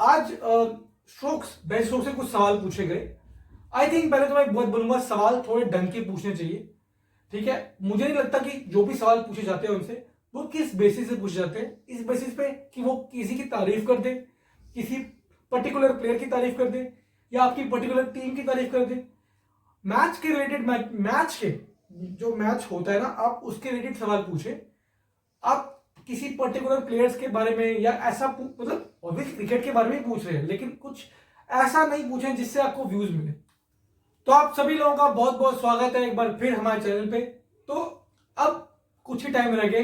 आज strokes Ben strokes से कुछ सवाल पूछे गए। आई थिंक पहले तो मैं बहुत बोलूंगा सवाल थोड़े ढंग के पूछने चाहिए, ठीक है। मुझे नहीं लगता कि जो भी सवाल पूछे जाते हैं उनसे वो किस बेसिस से पूछे जाते हैं, इस बेसिस पे कि वो किसी की तारीफ कर दे, किसी पर्टिकुलर प्लेयर की तारीफ कर दे या आपकी पर्टिकुलर टीम की तारीफ कर दे। मैच के रिलेटेड मैच के जो मैच होता है ना, आप उसके रिलेटेड सवाल पूछे। आप किसी पर्टिकुलर प्लेयर्स के बारे में या ऐसा मतलब ऑब्वियसली क्रिकेट के बारे में ही पूछ रहे हैं, लेकिन कुछ ऐसा नहीं पूछें जिससे आपको व्यूज मिले। तो आप सभी लोगों का बहुत बहुत स्वागत है एक बार फिर हमारे चैनल पे। तो अब कुछ ही टाइम रह गए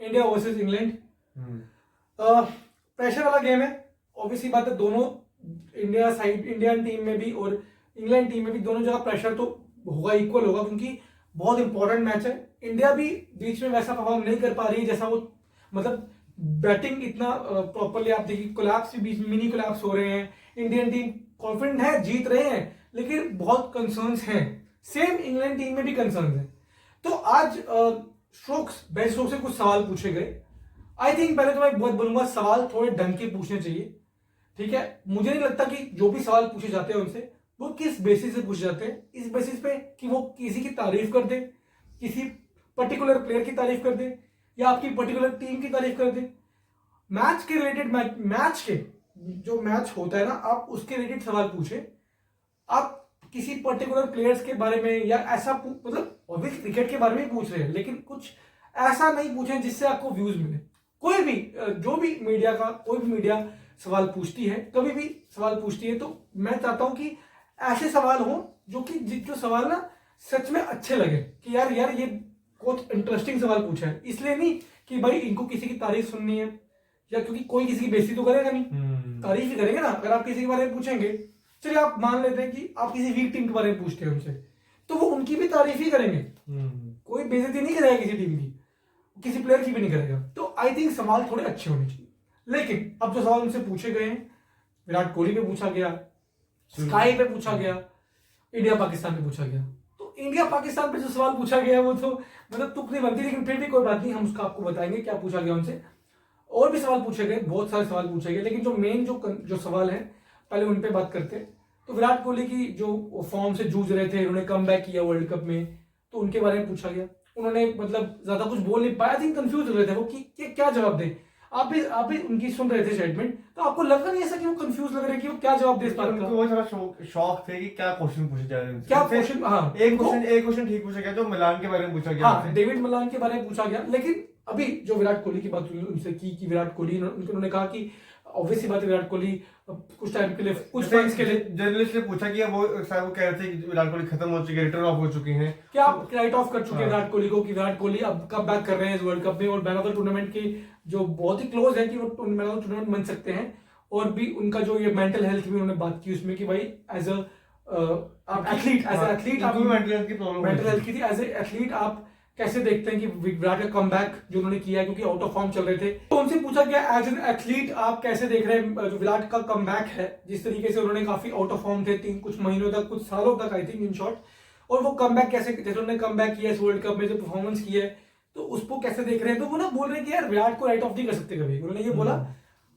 इंडिया वर्सेस इंग्लैंड। प्रेशर वाला गेम है, ऑब्वियसली बात है। दोनों इंडियन टीम में भी और इंग्लैंड टीम में भी दोनों जगह प्रेशर तो होगा, इक्वल होगा, क्योंकि बहुत इंपॉर्टेंट मैच है। इंडिया भी बीच में वैसा परफॉर्म नहीं कर पा रही है जैसा वो, मतलब बैटिंग इतना प्रॉपरली आप देखिए, कोलैप्स भी बीच में मिनी कोलैप्स हो रहे हैं। इंडियन टीम कॉन्फिडेंट है, जीत रहे हैं, लेकिन बहुत कंसर्न्स हैं। सेम इंग्लैंड टीम में भी कंसर्न्स हैं। तो आज बेन स्ट्रोक्स से कुछ सवाल पूछे गए। आई थिंक पहले तो मैं बहुत बोलूंगा सवाल थोड़े ढंग के पूछने चाहिए, ठीक है। मुझे नहीं लगता कि जो भी सवाल पूछे जाते हैं उनसे वो किस बेसिस से पूछे जाते हैं, इस बेसिस पे कि वो किसी की तारीफ कर दे, किसी पर्टिकुलर प्लेयर की तारीफ कर दे या आपकी पर्टिकुलर टीम की तारीफ कर दे। मैच के रिलेटेड मैच के जो मैच होता है ना, आप उसके रिलेटेड सवाल पूछे। आप किसी पर्टिकुलर प्लेयर्स के बारे में या ऐसा मतलब ऑब्वियसली क्रिकेट के बारे में ही पूछ रहे हैं, लेकिन कुछ ऐसा नहीं पूछें जिससे आपको व्यूज मिले। कोई भी जो भी मीडिया का कोई भी मीडिया सवाल पूछती है, कभी भी सवाल पूछती है, तो मैं चाहता हूं कि ऐसे सवाल हो जो सवाल ना सच में अच्छे लगे कि यार ये बहुत इंटरेस्टिंग सवाल पूछा है। इसलिए नहीं कि भाई इनको किसी की तारीफ सुननी है, या क्योंकि कोई किसी की बेइज्जती तो करेगा नहीं, तारीफ ही करेंगे ना। अगर आप किसी के बारे में पूछेंगे, चलिए आप मान लेते हैं कि आप किसी वीक टीम के बारे में पूछते हैं उनसे, तो वो उनकी भी तारीफ ही करेंगे। कोई बेइज्जती नहीं करेगा किसी टीम की, किसी प्लेयर की भी नहीं करेगा। तो आई थिंक सवाल थोड़े अच्छे होने चाहिए। लेकिन अब जो सवाल उनसे पूछे गए हैं, विराट कोहली पे पूछा गया, स्काई पे पूछा गया, इंडिया पाकिस्तान पे पूछा गया। तो इंडिया पाकिस्तान पे जो सवाल पूछा गया वो तो मतलब तुक नहीं बनती, लेकिन फिर भी कोई बात नहीं, हम उसका आपको बताएंगे क्या पूछा गया उनसे। और भी सवाल पूछे गए, बहुत सारे सवाल पूछे गए, लेकिन जो मेन जो सवाल है पहले उन पे बात करते हैं। तो विराट कोहली की जो फॉर्म से जूझ रहे थे, उन्होंने कम बैक किया वर्ल्ड कप में, तो उनके बारे में पूछा गया। उन्होंने मतलब ज्यादा कुछ बोल नहीं पाया, थिंक कंफ्यूज हो रहे थे वो कि क्या जवाब दे। आप भी उनकी सुन रहे थे स्टेटमेंट, तो आपको लगा नहीं ऐसा कि वो कंफ्यूज लग रहे कि वो क्या जवाब दे पा रहे? वो थोड़ा शौक थे कि क्या क्वेश्चन पूछे जा रहे हैं, क्या क्वेश्चन। हाँ, एक क्वेश्चन ठीक पूछा गया जो मिलान के बारे में पूछा गया। हाँ, डेविड मलान के बारे में पूछा गया। लेकिन अभी जो विराट कोहली की बात उनसे की विराट कोहली, उन्होंने कहा कि ऑब्वियसली बात है, विराट कोहली कुछ टाइम के लिए, कुछ टाइम्स के लिए जर्नलिस्ट ने पूछा कि वो शायद वो कह रहे थे कि विराट कोहली खत्म हो चुके हैं, रिटर्न ऑफ हो चुके हैं, क्या आप राइट ऑफ कर चुके हैं विराट कोहली को, कि विराट कोहली अब कम बैक कर रहे हैं इस वर्ल्ड कप में, और मैन ऑफ द टूर्नामेंट की जो बहुत ही क्लोज है कि वो मैन ऑफ द टूर्नामेंट बन सकते हैं। और भी उन्होंने जो ये मेंटल हेल्थ की भी उन्होंने बात की उसमें कि भाई एज एथलीट मेंटल हेल्थ की थी, एज एथलीट आप कैसे देखते हैं कि विराट का कमबैक जो उन्होंने किया है, क्योंकि आउट ऑफ फॉर्म चल रहे थे। तो उनसे पूछा गया एज एन एथलीट आप कैसे देख रहे हैं जो विराट का कमबैक है, जिस तरीके से उन्होंने काफी आउट ऑफ फॉर्म थे कुछ महीनों तक, कुछ सालों तक आई थिंक इन शॉर्ट, और वो कमबैक कैसे, जैसे उन्होंने कमबैक किया इस वर्ल्ड कप में, जो परफॉर्मेंस की है, तो उसको कैसे देख रहे हैं। तो वो ना बोल रहे हैं कि यार विराट को राइट ऑफ नहीं कर सकते कभी। उन्होंने ये बोला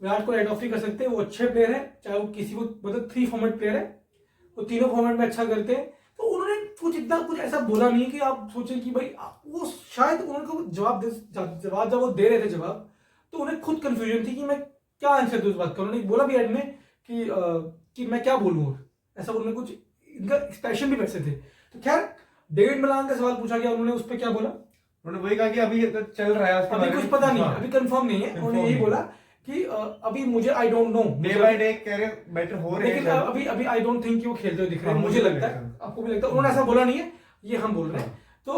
विराट को राइट ऑफ नहीं कर सकते, वो अच्छे प्लेयर है, चाहे वो किसी को मतलब 3 फॉर्मेट प्लेयर है, वो तीनों फॉर्मेट में अच्छा करते हैं। तो उन्होंने कुछ ऐसा बोला नहीं कि आप सोचें कि भाई वो शायद उनको जवाब जब वो दे रहे थे जवाब, तो उन्हें खुद कंफ्यूजन थी कि मैं क्या आंसर दूं इस बात का। उन्होंने बोला भी एंड में कि मैं क्या बोलूं, और ऐसा उन्होंने कुछ, इनका एक्सप्रेशन भी वैसे थे। तो खैर डेविड मलान का सवाल पूछा गया, उन्होंने उस पर क्या बोला, उन्होंने वही कहा कि अभी चल रहा है, अभी कुछ पता नहीं, अभी कंफर्म नहीं है। उन्होंने यही बोला कि अभी मुझे I don't know, day by day career better हो रहे हैं, लेकिन अभी आई डोंट थिंक कि वो खेलते हुए दिख रहे हैं, मुझे लगता है, आपको भी लगता है। उन्होंने ऐसा बोला नहीं है, ये हम बोल रहे हैं। तो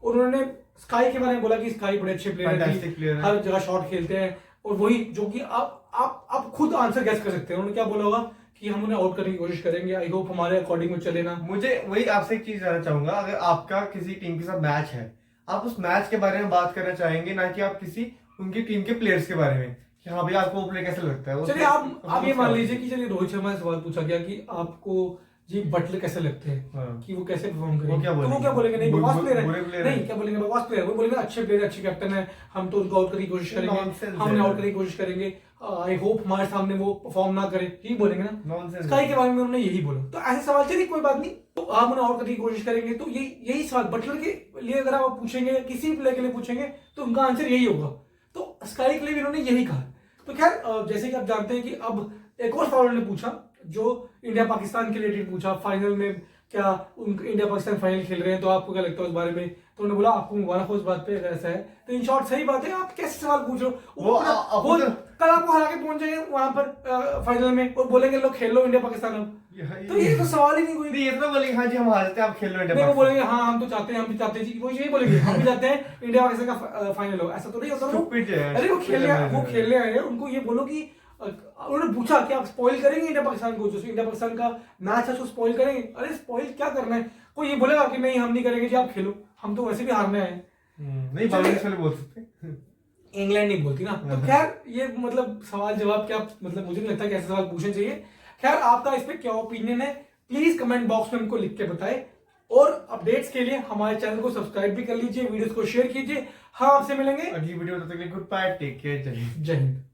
उन्होंने स्काई के बारे में बोला कि स्काई बड़े अच्छे प्लेयर है, हर जगह शॉट खेलते हैं, और वही जो कि आप खुद आंसर गैस कर सकते हैं। उन्होंने क्या बोला होगा कि हम उन्हें आउट करने की कोशिश करेंगे, आई होप हमारे अकॉर्डिंग में चले ना। मुझे वही आपसे एक चीज जानना चाहूंगा, अगर आपका किसी टीम के साथ मैच है, आप उस मैच के बारे में बात करना चाहेंगे, ना कि आप किसी उनकी टीम के प्लेयर्स के बारे में कि हाँ भाई आपको वो प्ले कैसे लगता है। चलिए आप ये मान लीजिए कि चलिए रोहित शर्मा से सवाल पूछा गया कि आपको जी बटलर कैसे लगते हैं, कि वो कैसे परफॉर्म करेंगे, तो वो क्या बोलेंगे, नहीं बकवास प्लेयर है, नहीं क्या बोलेंगे बकवास प्लेयर, वो बोलेंगे अच्छे प्लेयर, अच्छे कैप्टन है, हम तो उनको आउट करने की कोशिश करेंगे, हमने आउट करने की कोशिश करेंगे, आई होप हमारे सामने वो परफॉर्म ना करे, यही बोलेंगे ना। नॉनसेंस। स्काई के बारे में उन्होंने यही बोला। तो ऐसे सवाल, चलिए कोई बात नहीं, तो हम उन्हें और करने की कोशिश करेंगे। तो यही सवाल बटलर के लिए अगर आप पूछेंगे, किसी प्लेयर के लिए पूछेंगे, तो उनका आंसर यही होगा। तो स्काई के लिए भी इन्होंने यही कहा। तो खैर जैसे कि आप जानते हैं कि अब एक और सवाल उन्होंने पूछा जो इंडिया पाकिस्तान के रिलेटेड पूछा, फाइनल में क्या इंडिया पाकिस्तान फाइनल खेल रहे हैं, तो आपको क्या लगता है उस बारे में। तो उन्होंने बोला आपको मुबारक हो इस बात पे, अगर ऐसा है तो इन शॉर्ट सही बात है। आप कैसे सवाल पूछ रहे हो, वो कल आपको हरा के पहुंच जाएंगे वहां पर फाइनल में और बोलेंगे लोग खेल लो इंडिया पाकिस्तान अब। तो ये तो सवाल ही नहीं कोई। ये तो बोलेंगे हाँ जी हम हार जाते हैं, आप खेल लो इंडिया। वो बोलेंगे हाँ हम तो चाहते हैं, हम भी चाहते हैं जी, वो यही बोलेंगे हम भी चाहते हैं इंडिया पाकिस्तान का फाइनल हो। ऐसा तो नहीं होता। अरे वो खेलने आए हैं, उनको ये बोलो कि उन्होंने पूछा कि आप स्पॉइल करेंगे इंडिया पाकिस्तान को, जो इंडिया पाकिस्तान का मैच है उसको स्पॉइल करेंगे। अरे स्पॉइल क्या करना है, कोई ये बोलेगा कि नहीं हम नहीं करेंगे जी आप खेलो, हम तो वैसे भी हारने आए हैं। नहीं बांग्लादेश वाले बोल सकते, इंग्लैंड नहीं बोलती ना। तो खैर ये मतलब सवाल जवाब क्या, मतलब मुझे नहीं लगता कि ऐसे सवाल पूछने चाहिए। खैर आपका इस पे क्या ओपिनियन है प्लीज कमेंट बॉक्स में हमको लिख के बताएं, और अपडेट्स के लिए हमारे चैनल को सब्सक्राइब भी कर लीजिए, वीडियोस को शेयर कीजिए। हाँ आपसे मिलेंगे अगली वीडियो, तब तक के लिए गुड बाय, टेक केयर, जय हिंद। जय हिंद।